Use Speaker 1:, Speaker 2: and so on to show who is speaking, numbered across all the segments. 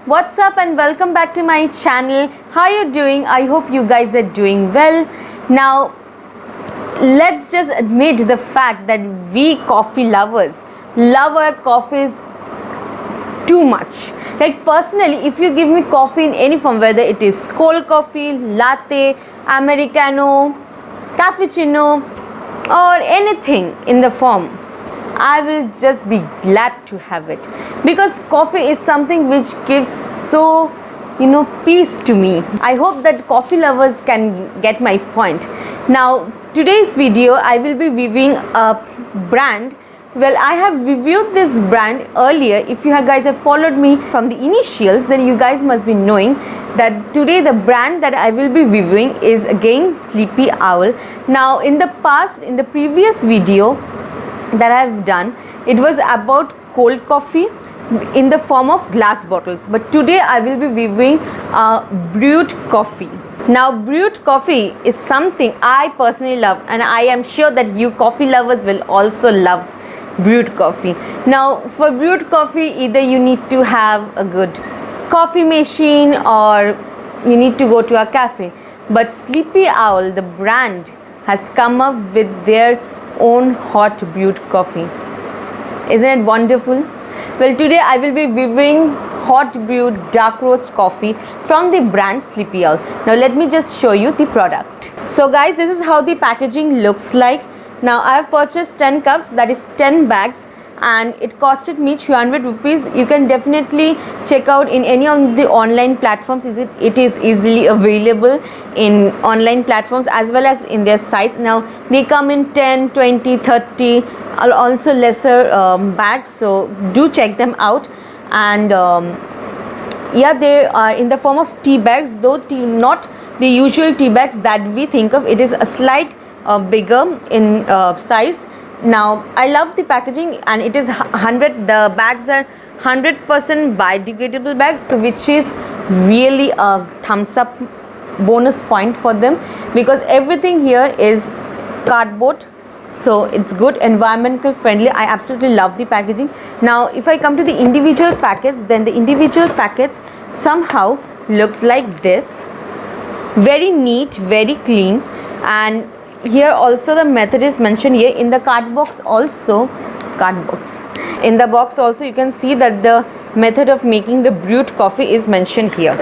Speaker 1: What's up and welcome back to my channel. How are you doing? I hope you guys are doing well. Now let's just admit the fact that we coffee lovers love our coffees too much. Like personally, if you give me coffee in any form, whether it is cold coffee, latte, americano, cappuccino or anything in the form, I will just be glad to have it, because coffee is something which gives so peace to me. I hope that coffee lovers can get my point. Now today's video I will be reviewing a brand. Well, I have reviewed this brand earlier. If you guys have followed me from the initials, then you guys must be knowing that today the brand that I will be reviewing is again Sleepy Owl. Now in the past, in the previous video that I have done, it was about cold coffee in the form of glass bottles, but today I will be reviewing brewed coffee. Now brewed coffee is something I personally love, and I am sure that you coffee lovers will also love brewed coffee. Now for brewed coffee, either you need to have a good coffee machine or you need to go to a cafe, but Sleepy Owl, the brand, has come up with their own hot brewed coffee. Isn't it wonderful? Well, today I will be reviewing hot brewed dark roast coffee from the brand Sleepy Owl. Now let me just show you the product. So guys, this is how the packaging looks like. Now I have purchased 10 cups, that is 10 bags, and it costed me 300 rupees. You can definitely check out in any of the online platforms. It is easily available in online platforms as well as in their sites. Now they come in 10, 20, 30, also lesser bags, so do check them out. And yeah, they are in the form of tea bags, though not the usual tea bags that we think of. It is a slight bigger in size. Now I love the packaging, and it is 100, the bags are 100% biodegradable bags, so which is really a thumbs up bonus point for them, because everything here is cardboard, so it's good, environmental friendly. I absolutely love the packaging. Now if I come to the individual packets, then the individual packets somehow looks like this, very neat, very clean. And here also the method is mentioned here in the in the box also you can see that the method of making the brewed coffee is mentioned here.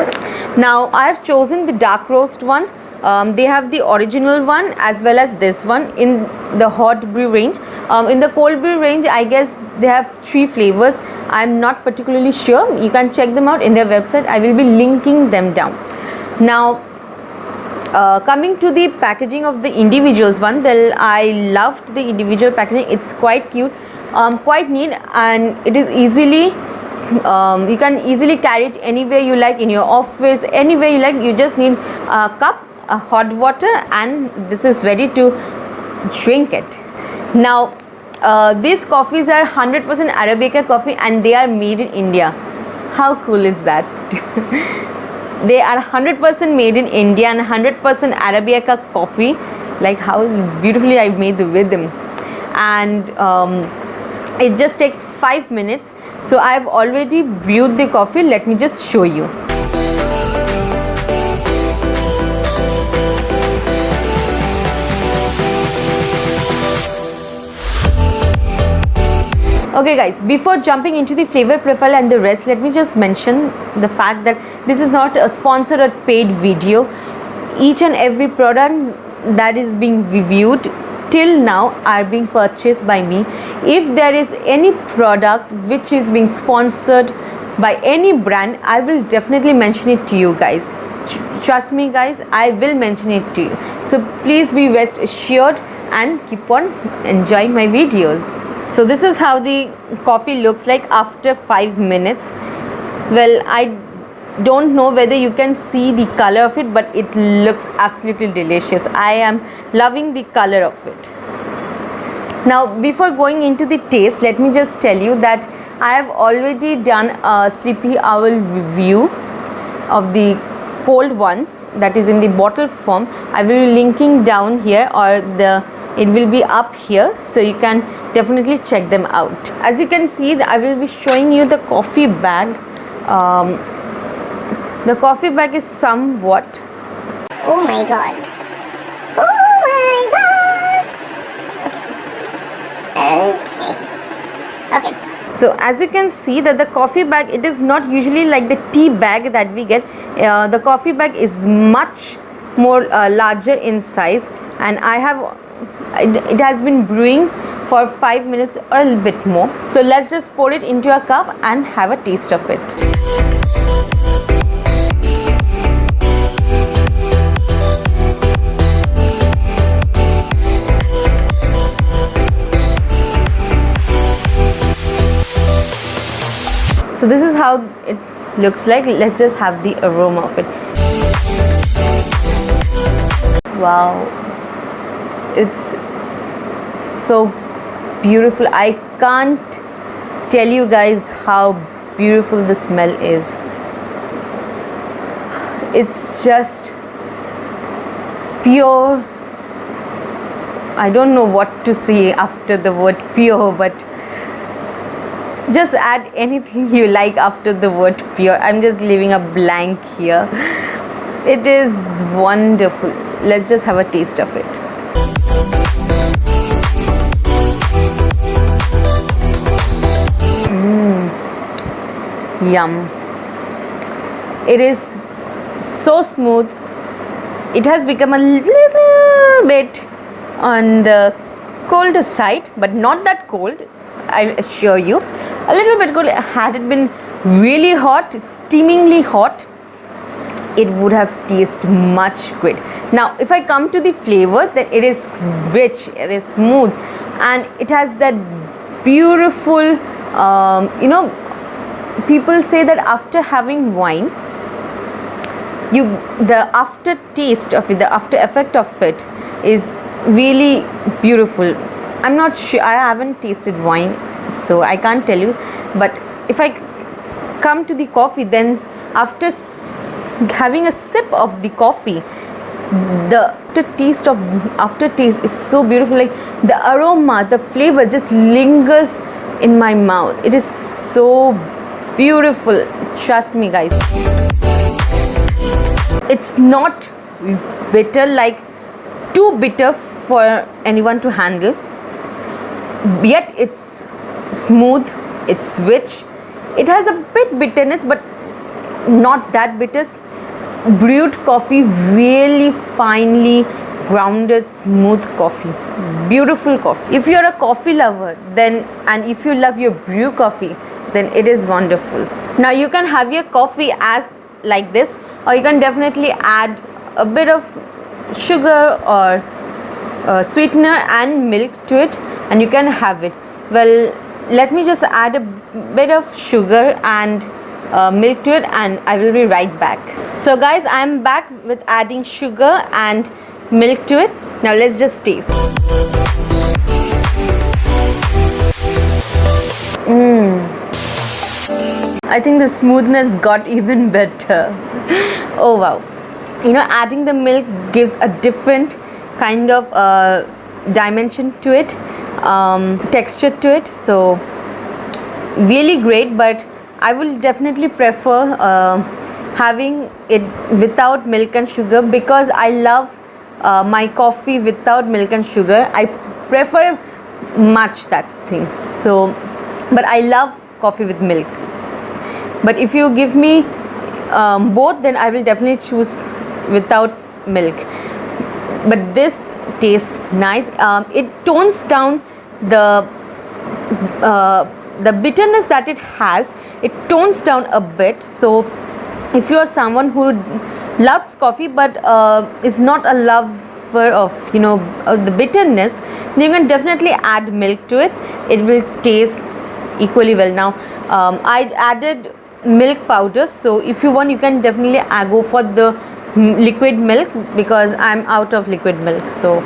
Speaker 1: Now I have chosen the dark roast one. They have the original one as well as this one in the hot brew range. In the cold brew range, I guess they have 3 flavors. I'm not particularly sure. You can check them out in their website. I will be linking them down. Now coming to the packaging of the individuals one, well, I loved the individual packaging. It's quite cute, quite neat, and it is easily you can easily carry it anywhere you like, in your office, anywhere you like. You just need a cup, a hot water, and this is ready to drink it. Now these coffees are 100% Arabica coffee, and they are made in India. How cool is that? They are 100% made in India and 100% Arabica coffee. Like how beautifully I made the rhythm. And it just takes 5 minutes. So I have already brewed the coffee. Let me just show you. Okay guys, before jumping into the flavor profile and the rest, let me just mention the fact that this is not a sponsored or paid video. Each and every product that is being reviewed till now are being purchased by me. If there is any product which is being sponsored by any brand, I will definitely mention it to you guys. Trust me guys, I will mention it to you. So please be rest assured and keep on enjoying my videos. So this is how the coffee looks like after 5 minutes. Well, I don't know whether you can see the color of it, but it looks absolutely delicious. I am loving the color of it. Now before going into the taste, let me just tell you that I have already done a Sleepy Owl review of the cold ones, that is in the bottle form. I will be linking down here, or it will be up here, so you can definitely check them out. As you can see, I will be showing you the coffee bag The coffee bag is somewhat.
Speaker 2: Oh my god. Oh my god. Okay. Okay.
Speaker 1: So as you can see that the coffee bag, it is not usually like the tea bag that we get. The coffee bag is much more larger in size, and it has been brewing for 5 minutes or a little bit more. So let's just pour it into a cup and have a taste of it. So this is how it looks like. Let's just have the aroma of it. Wow, it's so beautiful. I can't tell you guys how beautiful the smell is. It's just pure. I don't know what to say after the word pure, but just add anything you like after the word pure. I'm just leaving a blank here. It is wonderful. Let's just have a taste of it. Yum. It is so smooth. It has become a little bit on the colder side, but not that cold, I assure you. A little bit cold. Had it been really hot, steamingly hot, it would have tasted much great. Now if I come to the flavor, then it is rich, it is smooth, and it has that beautiful people say that after having wine, the aftertaste of it, the after effect of it is really beautiful. I'm not sure, I haven't tasted wine, so I can't tell you, but if I come to the coffee, then after having a sip of the coffee, the aftertaste is so beautiful. Like the aroma, the flavor just lingers in my mouth. It is so beautiful. Trust me, guys. It's not bitter, like too bitter for anyone to handle, yet it's smooth, it's rich. It has a bit bitterness, but not that bitter. Brewed coffee, really finely grounded, smooth coffee. Beautiful coffee. If you're a coffee lover, then, and if you love your brew coffee, then it is wonderful. Now you can have your coffee as like this, or you can definitely add a bit of sugar or sweetener and milk to it, and you can have it. Well, let me just add a bit of sugar and milk to it, and I will be right back. So guys, I am back with adding sugar and milk to it. Now let's just taste. I think the smoothness got even better. Oh wow. Adding the milk gives a different kind of dimension to it, texture to it. So really great, but I will definitely prefer having it without milk and sugar, because I love my coffee without milk and sugar. I prefer much that thing. So, but I love coffee with milk. But if you give me both, then I will definitely choose without milk. But this tastes nice. It tones down the bitterness that it has. It tones down a bit. So if you are someone who loves coffee but is not a lover of the bitterness, then you can definitely add milk to it. It will taste equally well. Now I added milk powder, so if you want, you can definitely go for the liquid milk, because I'm out of liquid milk, so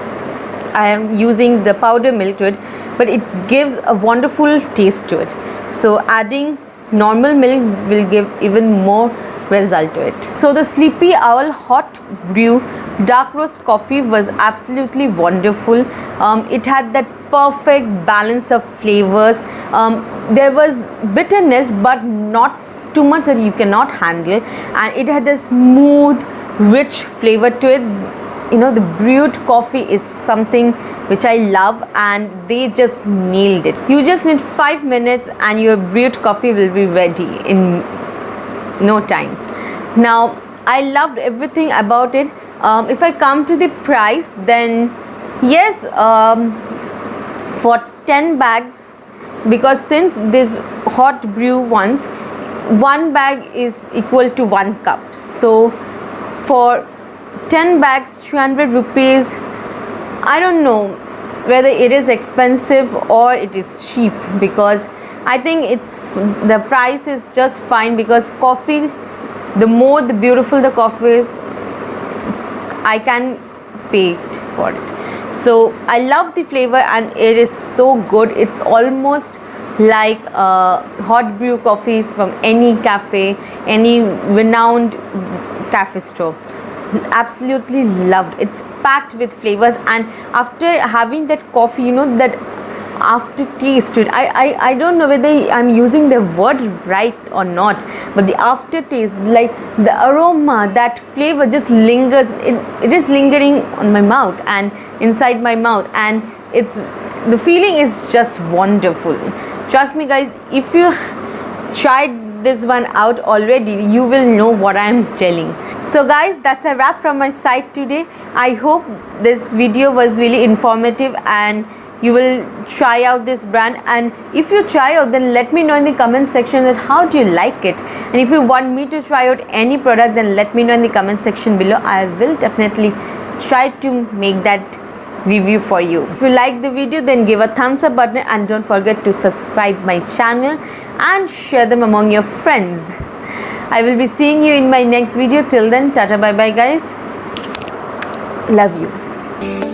Speaker 1: I am using the powder milk to it, but it gives a wonderful taste to it. So adding normal milk will give even more result to it. So the Sleepy Owl hot brew dark roast coffee was absolutely wonderful. It had that perfect balance of flavors. There was bitterness, but not too much that you cannot handle, and it had a smooth, rich flavor to it. You know, the brewed coffee is something which I love, and they just nailed it. You just need 5 minutes and your brewed coffee will be ready in no time. Now, I loved everything about it. If I come to the price, then yes, for 10 bags, because since this hot brew ones, one bag is equal to 1 cup, so for 10 bags 300 rupees, I don't know whether it is expensive or it is cheap, because I think it's the price is just fine, because coffee, the more the beautiful the coffee is, I can pay it for it. So I love the flavor and it is so good. It's almost like a hot brew coffee from any cafe, any renowned cafe store. Absolutely loved. It's packed with flavors, and after having that coffee, you know, that aftertaste to it, I don't know whether I'm using the word right or not, but the aftertaste, like the aroma, that flavor just lingers. It is lingering on my mouth and inside my mouth, and it's, the feeling is just wonderful. Trust me guys, if you tried this one out already, you will know what I am telling. So guys, that's a wrap from my side today. I hope this video was really informative and you will try out this brand, and if you try out, then let me know in the comment section that how do you like it, and if you want me to try out any product, then let me know in the comment section below. I will definitely try to make that review for you. If you like the video, then give a thumbs up button, and don't forget to subscribe my channel and share them among your friends. I will be seeing you in my next video. Till then, tata, bye bye guys. Love you.